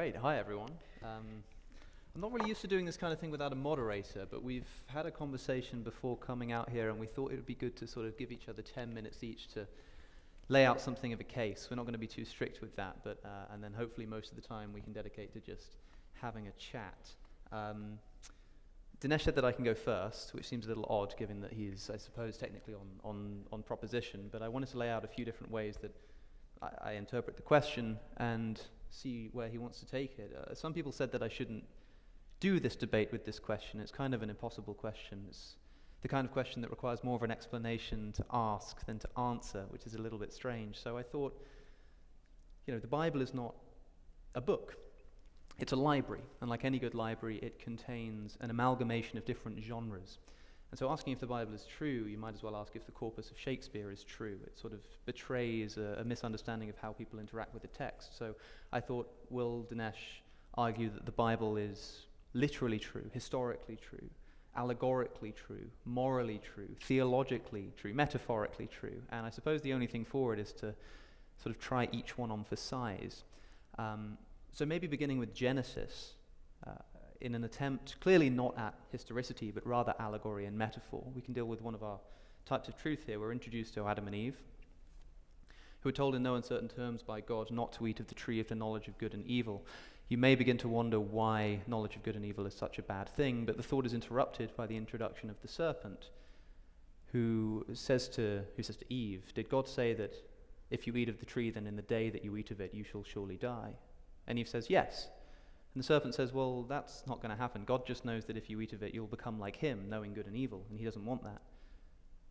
Great. Hi, everyone. I'm not really used to doing this kind of thing without a moderator, but we've had a conversation before coming out here, and we thought it would be good to sort of give each other 10 minutes each to lay out something of a case. We're not going to be too strict with that, but and then hopefully most of the time we can dedicate to just having a chat. Dinesh said that I can go first, which seems a little odd given that he's, I suppose, technically on proposition, but I wanted to lay out a few different ways that I interpret the question and see where he wants to take it. Some people said that I shouldn't do this debate with this question. It's kind of an impossible question. It's the kind of question that requires more of an explanation to ask than to answer, which is a little bit strange. So I thought, the Bible is not a book. It's a library, and like any good library, it contains an amalgamation of different genres. And so asking if the Bible is true, you might as well ask if the corpus of Shakespeare is true. It sort of betrays a misunderstanding of how people interact with the text. So I thought, will Dinesh argue that the Bible is literally true, historically true, allegorically true, morally true, theologically true, metaphorically true? And I suppose the only thing for it is to sort of try each one on for size. So maybe beginning with Genesis, in an attempt, clearly not at historicity, but rather allegory and metaphor. We can deal with one of our types of truth here. We're introduced to Adam and Eve, who are told in no uncertain terms by God not to eat of the tree of the knowledge of good and evil. You may begin to wonder why knowledge of good and evil is such a bad thing, but the thought is interrupted by the introduction of the serpent, who says to Eve, "Did God say that if you eat of the tree, then in the day that you eat of it, you shall surely die?" And Eve says, "Yes." And the serpent says, "Well, that's not going to happen. God just knows that if you eat of it, you'll become like him, knowing good and evil, and he doesn't want that.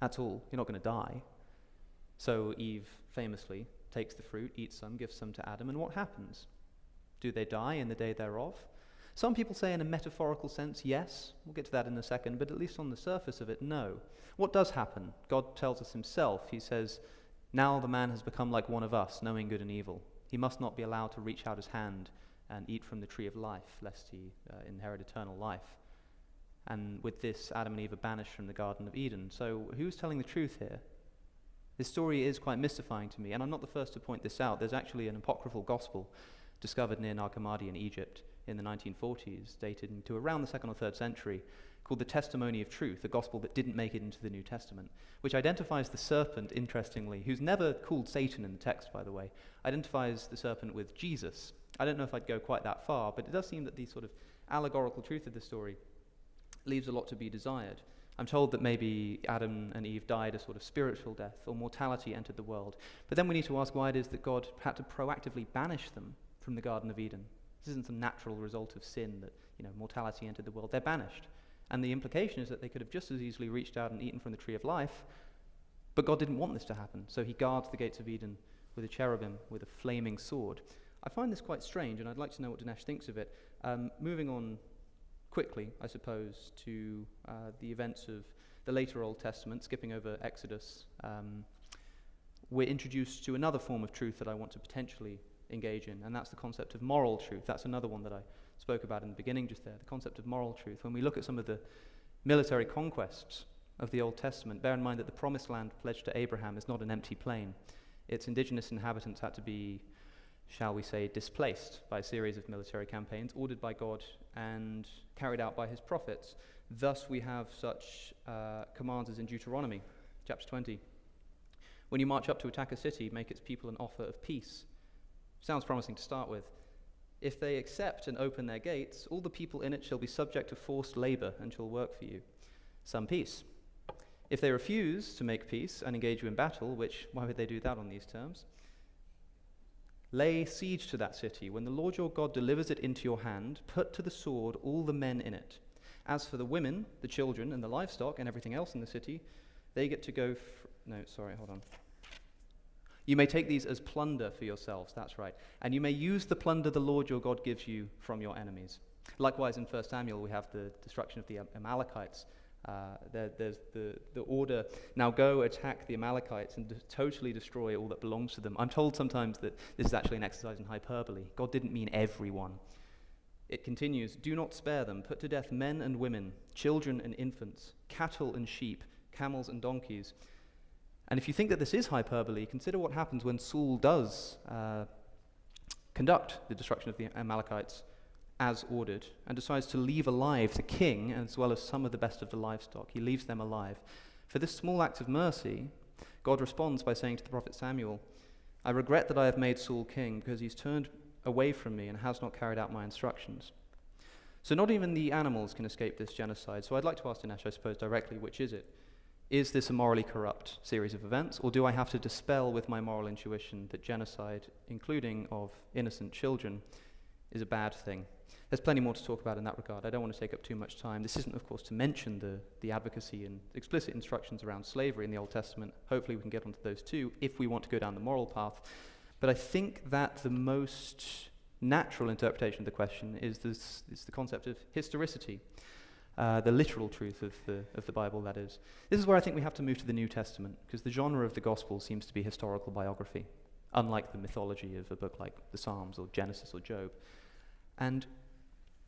That's all. You're not going to die." So Eve famously takes the fruit, eats some, gives some to Adam, and what happens? Do they die in the day thereof? Some people say in a metaphorical sense, yes. We'll get to that in a second, but at least on the surface of it, no. What does happen? God tells us himself. He says, "Now the man has become like one of us, knowing good and evil. He must not be allowed to reach out his hand and eat from the tree of life, lest he inherit eternal life." And with this, Adam and Eve are banished from the Garden of Eden. So who's telling the truth here? This story is quite mystifying to me, and I'm not the first to point this out. There's actually an apocryphal gospel discovered near Nag Hammadi in Egypt in the 1940s, dated to around the 2nd or 3rd century, called the Testimony of Truth, a gospel that didn't make it into the New Testament, which identifies the serpent, interestingly, who's never called Satan in the text, by the way, identifies the serpent with Jesus. I don't know if I'd go quite that far, but it does seem that the sort of allegorical truth of the story leaves a lot to be desired. I'm told that maybe Adam and Eve died a sort of spiritual death, or mortality entered the world. But then we need to ask why it is that God had to proactively banish them from the Garden of Eden. This isn't some natural result of sin that, mortality entered the world. They're banished. And the implication is that they could have just as easily reached out and eaten from the tree of life, but God didn't want this to happen. So he guards the gates of Eden with a cherubim, with a flaming sword. I find this quite strange, and I'd like to know what Dinesh thinks of it. Moving on quickly, I suppose, to the events of the later Old Testament, skipping over Exodus, we're introduced to another form of truth that I want to potentially engage in, and that's the concept of moral truth. That's another one that I spoke about in the beginning just there, the concept of moral truth. When we look at some of the military conquests of the Old Testament, bear in mind that the Promised Land pledged to Abraham is not an empty plain. Its indigenous inhabitants had to be, shall we say, displaced by a series of military campaigns ordered by God and carried out by his prophets. Thus we have such commands as in Deuteronomy, chapter 20. When you march up to attack a city, make its people an offer of peace. Sounds promising to start with. If they accept and open their gates, all the people in it shall be subject to forced labor and shall work for you. Some peace. If they refuse to make peace and engage you in battle, which, why would they do that on these terms? Lay siege to that city. When the Lord your God delivers it into your hand, put to the sword all the men in it. As for the women, the children, and the livestock, and everything else in the city, they get to go... You may take these as plunder for yourselves, that's right. And you may use the plunder the Lord your God gives you from your enemies. Likewise, in 1 Samuel, we have the destruction of the Amalekites. There's the order, now go attack the Amalekites and totally destroy all that belongs to them. I'm told sometimes that this is actually an exercise in hyperbole. God didn't mean everyone. It continues, do not spare them. Put to death men and women, children and infants, cattle and sheep, camels and donkeys. And if you think that this is hyperbole, consider what happens when Saul does conduct the destruction of the Amalekites as ordered, and decides to leave alive the king as well as some of the best of the livestock. He leaves them alive. For this small act of mercy, God responds by saying to the prophet Samuel, I regret that I have made Saul king because he's turned away from me and has not carried out my instructions. So not even the animals can escape this genocide. So I'd like to ask Dinesh, I suppose, directly, which is it? Is this a morally corrupt series of events, or do I have to dispel with my moral intuition that genocide, including of innocent children, is a bad thing? There's plenty more to talk about in that regard. I don't want to take up too much time. This isn't, of course, to mention the advocacy and explicit instructions around slavery in the Old Testament. Hopefully we can get onto those too, if we want to go down the moral path. But I think that the most natural interpretation of the question is the concept of historicity, the literal truth of the Bible, that is. This is where I think we have to move to the New Testament, because the genre of the Gospel seems to be historical biography, unlike the mythology of a book like the Psalms or Genesis or Job. And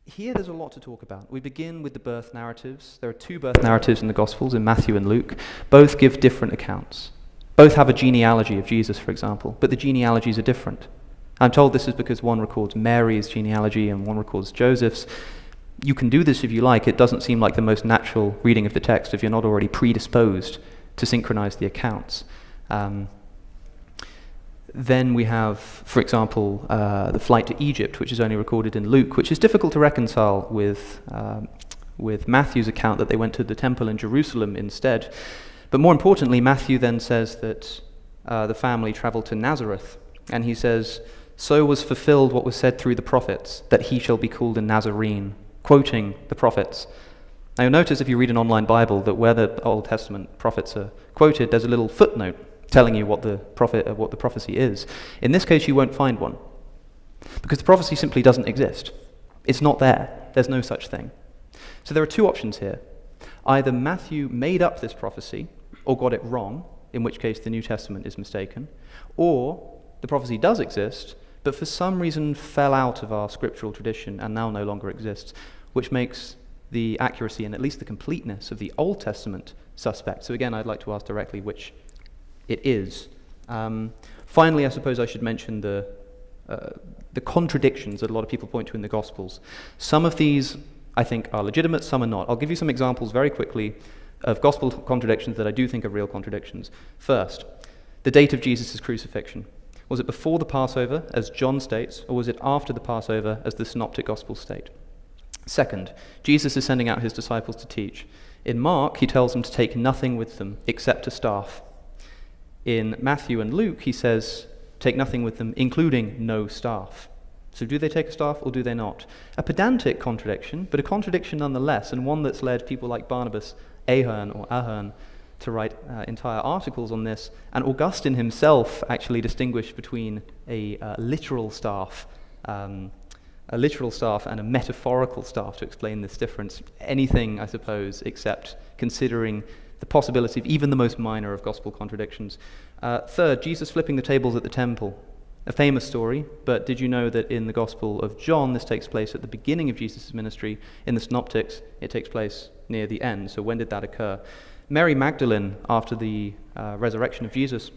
here there's a lot to talk about. We begin with the birth narratives. There are two birth narratives in the Gospels, in Matthew and Luke. Both give different accounts. Both have a genealogy of Jesus, for example, but the genealogies are different. I'm told this is because one records Mary's genealogy and one records Joseph's. You can do this if you like. It doesn't seem like the most natural reading of the text if you're not already predisposed to synchronize the accounts. Then we have, for example, the flight to Egypt, which is only recorded in Luke, which is difficult to reconcile with Matthew's account that they went to the temple in Jerusalem instead. But more importantly, Matthew then says that the family traveled to Nazareth, and he says, so was fulfilled what was said through the prophets, that he shall be called a Nazarene, quoting the prophets. Now you'll notice if you read an online Bible that where the Old Testament prophets are quoted, there's a little footnote telling you what the prophecy is. In this case, you won't find one, because the prophecy simply doesn't exist. It's not there. There's no such thing. So there are two options here. Either Matthew made up this prophecy, or got it wrong, in which case the New Testament is mistaken, or the prophecy does exist, but for some reason fell out of our scriptural tradition and now no longer exists, which makes the accuracy and at least the completeness of the Old Testament suspect. So again, I'd like to ask directly which it is. Finally, I suppose I should mention the contradictions that a lot of people point to in the Gospels. Some of these, I think, are legitimate, some are not. I'll give you some examples very quickly of Gospel contradictions that I do think are real contradictions. First, the date of Jesus' crucifixion. Was it before the Passover, as John states, or was it after the Passover, as the Synoptic Gospels state? Second, Jesus is sending out his disciples to teach. In Mark, he tells them to take nothing with them except a staff. In Matthew and Luke, he says, take nothing with them, including no staff. So do they take a staff or do they not? A pedantic contradiction, but a contradiction nonetheless, and one that's led people like Barnabas, Ahern, to write entire articles on this, and Augustine himself actually distinguished between a literal staff and a metaphorical staff to explain this difference. Anything, I suppose, except considering the possibility of even the most minor of gospel contradictions. Third, Jesus flipping the tables at the temple. A famous story, but did you know that in the Gospel of John, this takes place at the beginning of Jesus' ministry? In the Synoptics, it takes place near the end. So when did that occur? Mary Magdalene, after the resurrection of Jesus,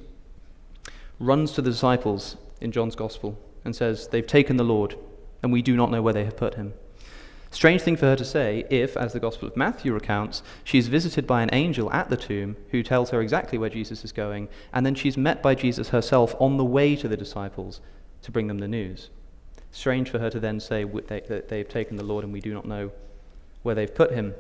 runs to the disciples in John's Gospel and says, they've taken the Lord, and we do not know where they have put him. Strange thing for her to say if, as the Gospel of Matthew recounts, she's visited by an angel at the tomb who tells her exactly where Jesus is going, and then she's met by Jesus herself on the way to the disciples to bring them the news. Strange for her to then say that they've taken the Lord and we do not know where they've put him.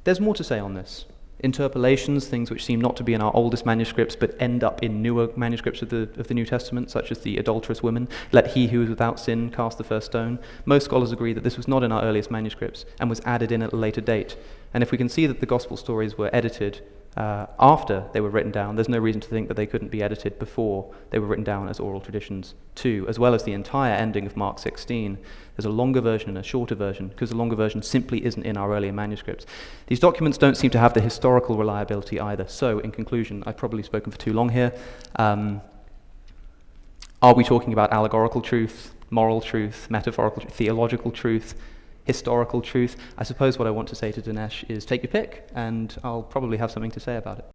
There's more to say on this. Interpolations, things which seem not to be in our oldest manuscripts but end up in newer manuscripts of the New Testament, such as the adulterous woman, let he who is without sin cast the first stone. Most scholars agree that this was not in our earliest manuscripts and was added in at a later date. And if we can see that the gospel stories were edited after they were written down, there's no reason to think that they couldn't be edited before they were written down as oral traditions too, as well as the entire ending of Mark 16. There's a longer version and a shorter version, because the longer version simply isn't in our earlier manuscripts. These documents don't seem to have the historical reliability either. So, in conclusion, I've probably spoken for too long here. Are we talking about allegorical truth, moral truth, metaphorical truth, theological truth, historical truth? I suppose what I want to say to Dinesh is take your pick, and I'll probably have something to say about it.